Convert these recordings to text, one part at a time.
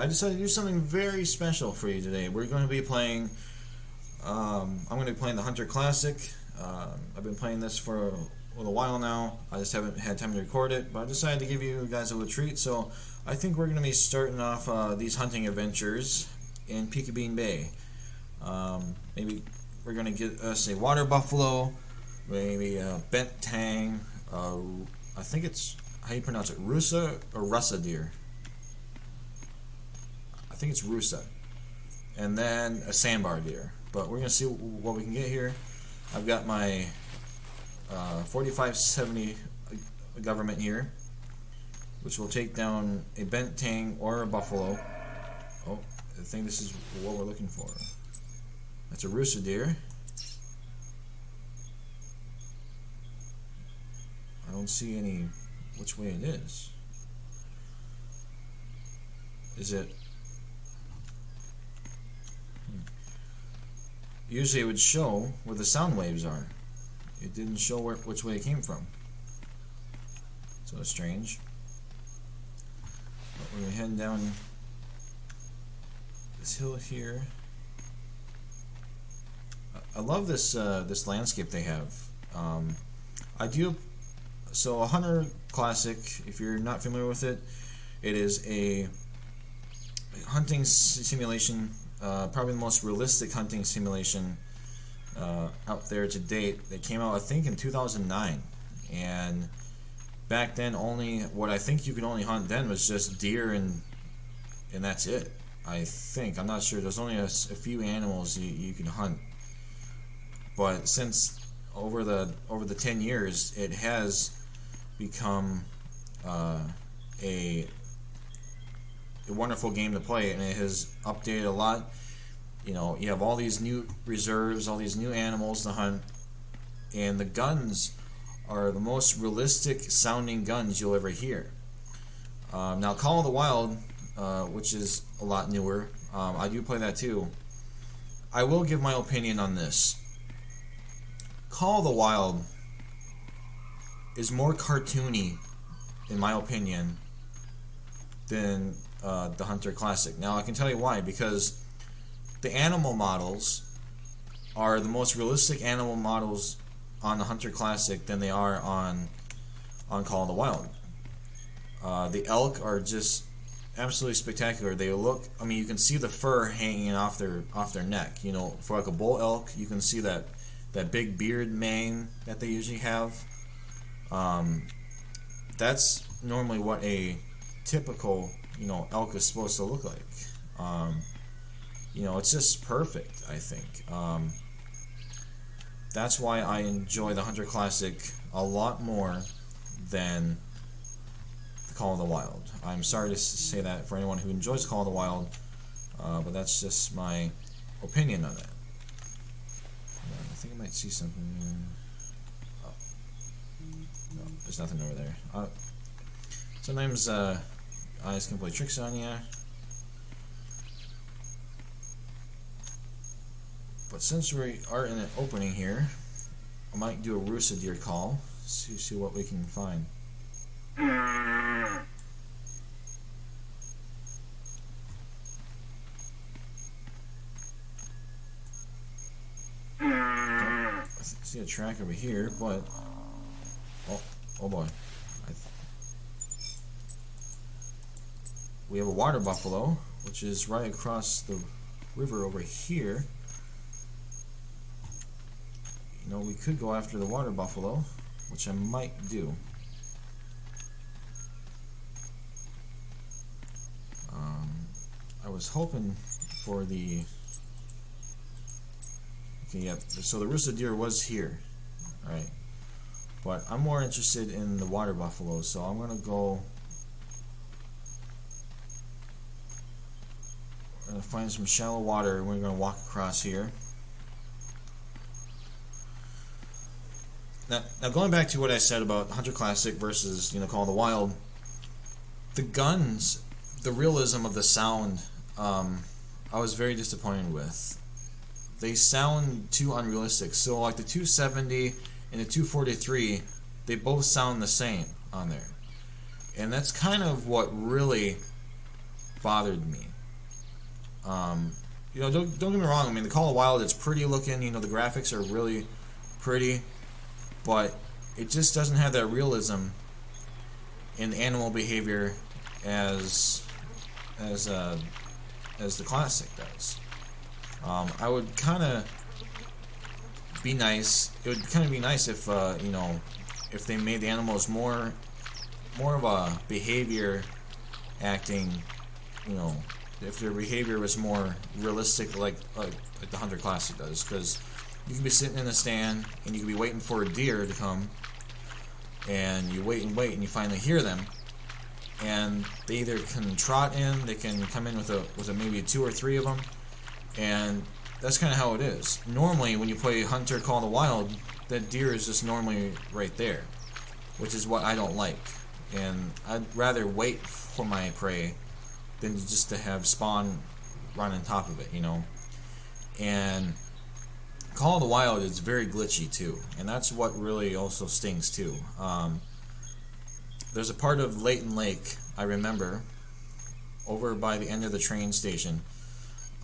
decided to do something very special for you today. We're going to be playing, I'm going to be playing the Hunter Classic. I've been playing this for a little while now. I just haven't had time to record it, but I decided to give you guys a little treat. So I think we're going to be starting off these hunting adventures in Piccabeen Bay. Maybe we're going to get us a water buffalo, maybe a bent tang, I think it's, how you pronounce it, Rusa or Russa deer? I think it's Rusa. And then a sandbar deer. But we're going to see what we can get here. I've got my 4570 government here, which will take down a bent tang or a buffalo. Oh, I think this is what we're looking for. That's a Rusa deer. I don't see any which way it is. Is it? Usually it would show where the sound waves are. It didn't show which way it came from. So it's strange. But we're heading down this hill here. I love this this landscape they have. So a Hunter Classic, if you're not familiar with it, it is a hunting simulation, probably the most realistic hunting simulation out there to date. It came out, I think, in 2009, and back then only what I think you could only hunt then was just deer and that's it. I think, I'm not sure. There's only a few animals you can hunt, but since over the 10 years, it has become a wonderful game to play, and it has updated a lot. You know, you have all these new reserves, all these new animals to hunt, and the guns are the most realistic sounding guns you'll ever hear. Now, Call of the Wild, which is a lot newer, I do play that too. I will give my opinion on this. Call of the Wild is more cartoony, in my opinion, than the Hunter Classic. Now, I can tell you why. Because the animal models are the most realistic animal models on the Hunter Classic than they are on Call of the Wild. The elk are just absolutely spectacular. They look, I mean, you can see the fur hanging off their neck. You know, for like a bull elk, you can see that big beard mane that they usually have. That's normally what a typical, elk is supposed to look like. It's just perfect, I think. That's why I enjoy the Hunter Classic a lot more than the Call of the Wild. I'm sorry to say that for anyone who enjoys Call of the Wild, but that's just my opinion on it. I think I might see something. Oh. No, there's nothing over there. Sometimes eyes can play tricks on you. But since we are in an opening here, I might do a Rusa deer call. See what we can find. I see a track over here, but oh boy. We have a water buffalo, which is right across the river over here. We could go after the water buffalo, which I might do. I was hoping for the... Okay, yeah, so the Rusa deer was here, alright. But I'm more interested in the water buffalo, so I'm going to go... We're going to find some shallow water, and we're going to walk across here. Now going back to what I said about Hunter Classic versus Call of the Wild, the guns, the realism of the sound, I was very disappointed with. They sound too unrealistic. So like the 270 and the 243, they both sound the same on there, and that's kind of what really bothered me. You know, don't get me wrong. I mean, the Call of Wild, it's pretty looking. You know, the graphics are really pretty, but it just doesn't have that realism in animal behavior as as uh, as the classic does. I would kind of be nice. It would kind of be nice if you know, if they made the animals more of a behavior acting. You know, if their behavior was more realistic, like the Hunter Classic does, because you can be sitting in a stand and you can be waiting for a deer to come, and you wait and wait, and you finally hear them, and they either can trot in, they can come in with a maybe two or three of them, and that's kind of how it is. Normally, when you play Hunter Call of the Wild, that deer is just normally right there, which is what I don't like, and I'd rather wait for my prey than just to have spawn run on top of it, you know. And Call of the Wild is very glitchy too, and that's what really also stings too. There's a part of Layton Lake I remember over by the end of the train station.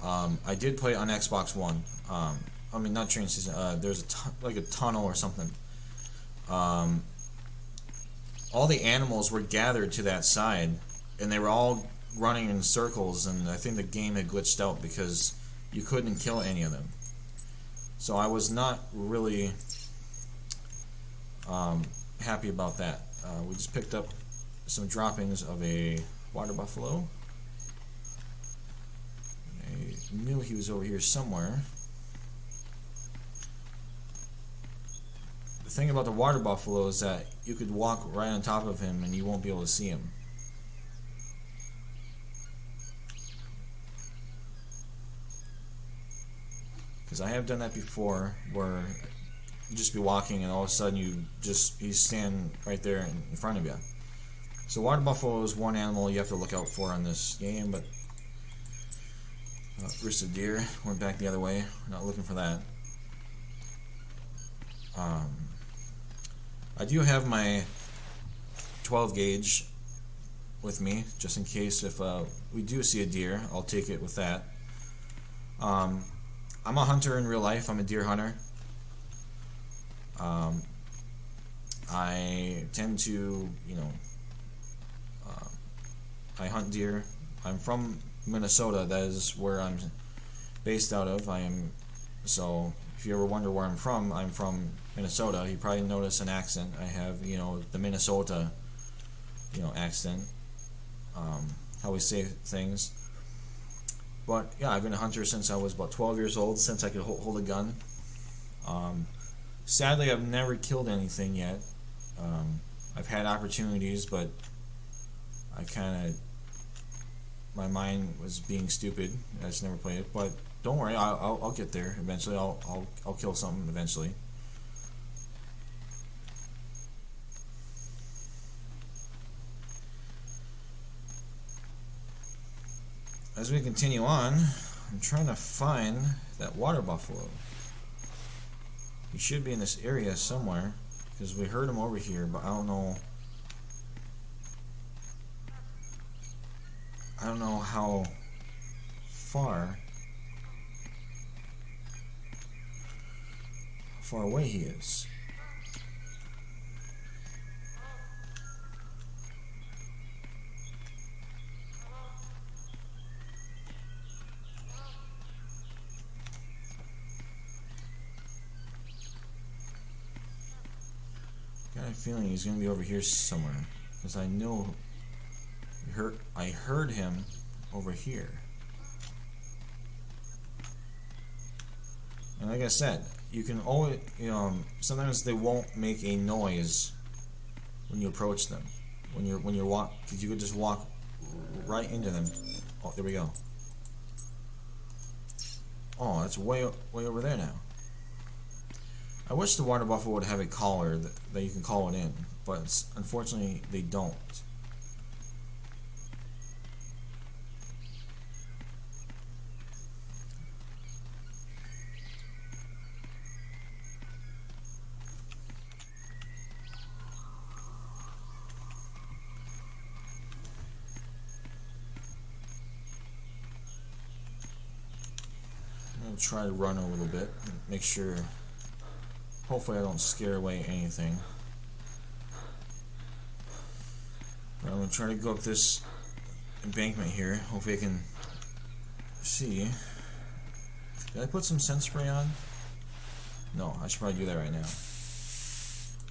I did play on Xbox One. I mean, not train station. There's like a tunnel or something. All the animals were gathered to that side, and they were all running in circles, and I think the game had glitched out because you couldn't kill any of them. So I was not really happy about that. We just picked up some droppings of a water buffalo. I knew he was over here somewhere. The thing about the water buffalo is that you could walk right on top of him and you won't be able to see him. Because I have done that before, where you just be walking and all of a sudden he's standing right there in front of you. So water buffalo is one animal you have to look out for in this game, but rooster deer went back the other way. Not looking for that. I do have my 12 gauge with me, just in case if we do see a deer, I'll take it with that. I'm a hunter in real life. I'm a deer hunter. I tend to, you know, I hunt deer. I'm from Minnesota. That is where I'm based out of. So if you ever wonder where I'm from Minnesota. You probably notice an accent. I have, you know, the Minnesota, you know, accent. How we say things. But yeah, I've been a hunter since I was about 12 years old, since I could hold a gun. Sadly, I've never killed anything yet. I've had opportunities, but my mind was being stupid. I just never played it. But don't worry, I'll get there eventually. I'll kill something eventually. As we continue on, I'm trying to find that water buffalo. He should be in this area somewhere, because we heard him over here, but I don't know how far away he is. Got a feeling he's going to be over here somewhere, because I know I heard him over here. And like I said, you can always, sometimes they won't make a noise when you approach them. When you're walk, because you could just walk right into them. Oh, there we go. Oh, that's way over there now. I wish the water buffalo would have a collar that you can call it in, but unfortunately they don't. I'll try to run a little bit and make sure, hopefully I don't scare away anything. But I'm going to try to go up this embankment here. Hopefully I can see. Did I put some scent spray on? No, I should probably do that right now.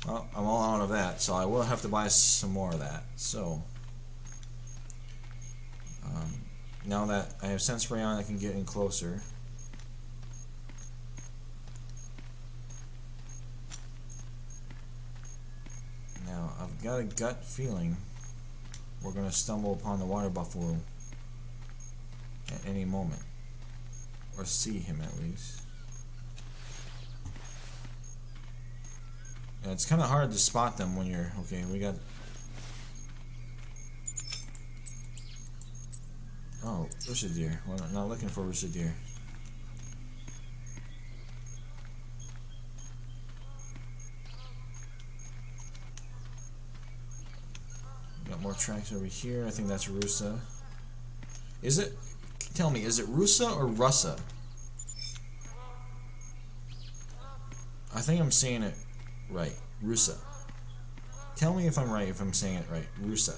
Well, I'm all out of that, so I will have to buy some more of that. So, now that I have scent spray on, I can get in closer. Now, I've got a gut feeling we're going to stumble upon the water buffalo at any moment. Or see him at least. And it's kind of hard to spot them when you're... Okay, we got... Oh, rooster deer. Well, I'm not looking for rooster deer. Got more tracks over here. I think that's Rusa. Is it? Tell me, is it Rusa or Russa? I think I'm saying it right. Rusa. Tell me if I'm right, if I'm saying it right. Rusa.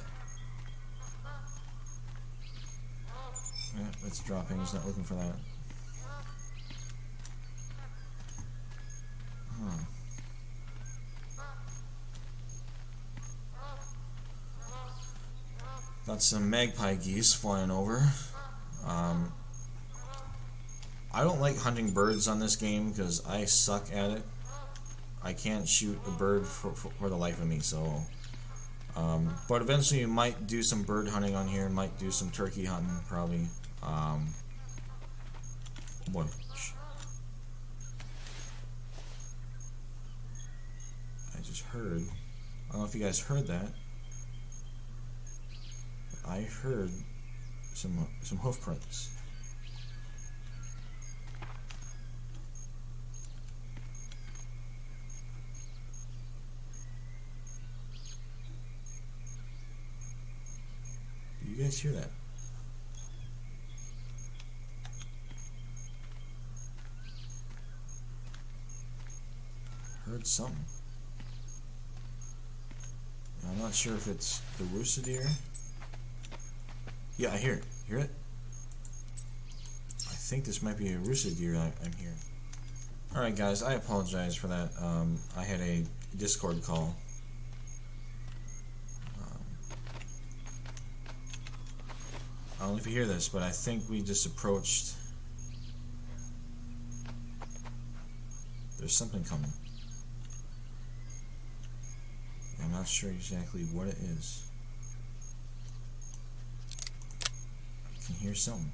Yeah, that's dropping. He's not looking for that. Huh. Got some magpie geese flying over. I don't like hunting birds on this game because I suck at it. I can't shoot a bird for the life of me, so... but eventually you might do some bird hunting on here, might do some turkey hunting, probably. Boy. I just heard... I don't know if you guys heard that. I heard some hoof prints. Do you guys hear that? Heard something. I'm not sure if it's the rooster deer. Yeah, I hear it. Hear it? I think this might be a rooster deer I'm hearing. Alright guys, I apologize for that. I had a Discord call. I don't know if you hear this, but I think we just approached... There's something coming. I'm not sure exactly what it is. I can hear something.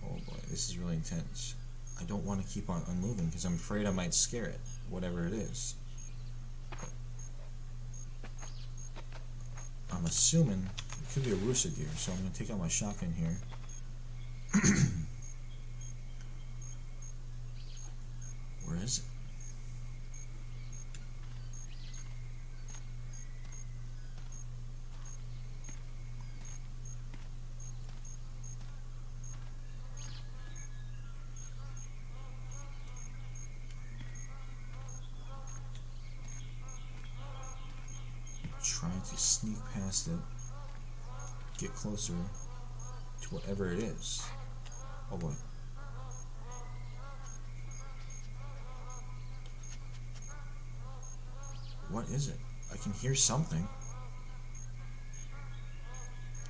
Oh boy, this is really intense. I don't want to keep on moving because I'm afraid I might scare it, whatever it is. I'm assuming it could be a rooster deer, so I'm going to take out my shotgun here. Where is it? Try to sneak past it, get closer to whatever it is. Oh boy. What is it? I can hear something.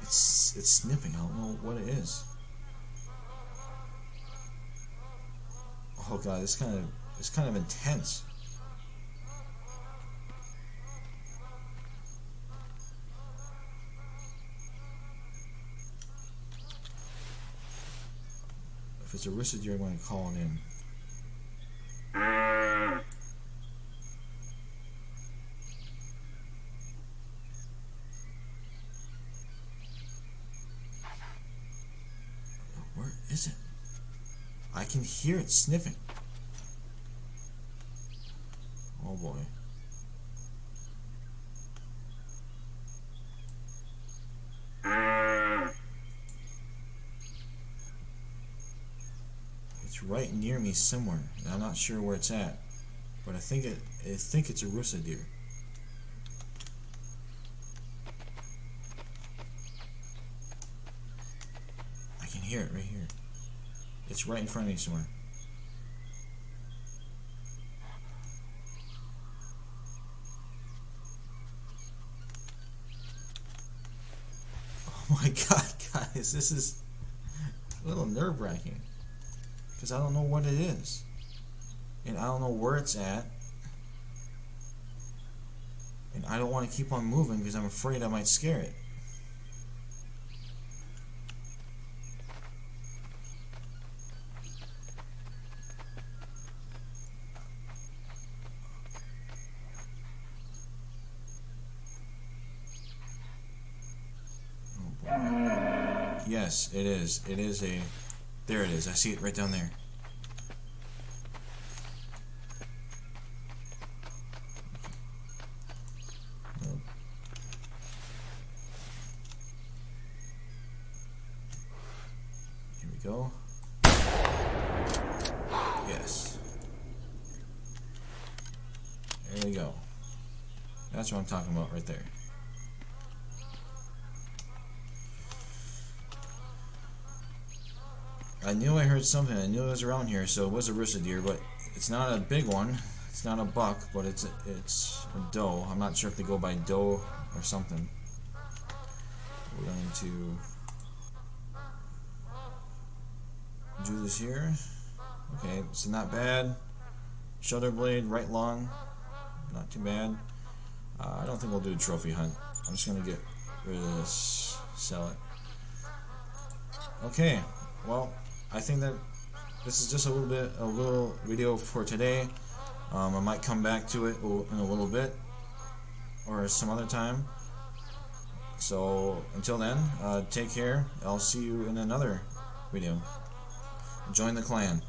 It's sniffing. I don't know what it is. Oh god, it's kind of intense. If it's a rooster deer, I'm going to call it in. Where is it? I can hear it sniffing. Oh It's right near me somewhere, and I'm not sure where it's at. But I think it's a rusa deer. I can hear it right here. It's right in front of me somewhere. Oh my god, guys, this is a little nerve-wracking. Because I don't know what it is. And I don't know where it's at. And I don't want to keep on moving because I'm afraid I might scare it. Yes, it is. It is a... There it is. I see it right down there. Here we go. Yes. There we go. That's what I'm talking about right there. I knew I heard something. I knew it was around here, so it was a rusa deer, but it's not a big one. It's not a buck, but it's a doe. I'm not sure if they go by doe or something. We're going to do this here. Okay, it's not bad. Shoulder blade, right long, not too bad. I don't think we'll do a trophy hunt. I'm just gonna get rid of this, sell it. Okay, well, I think that this is just a little video for today. I might come back to it in a little bit or some other time. So until then, take care. I'll see you in another video. Join the clan.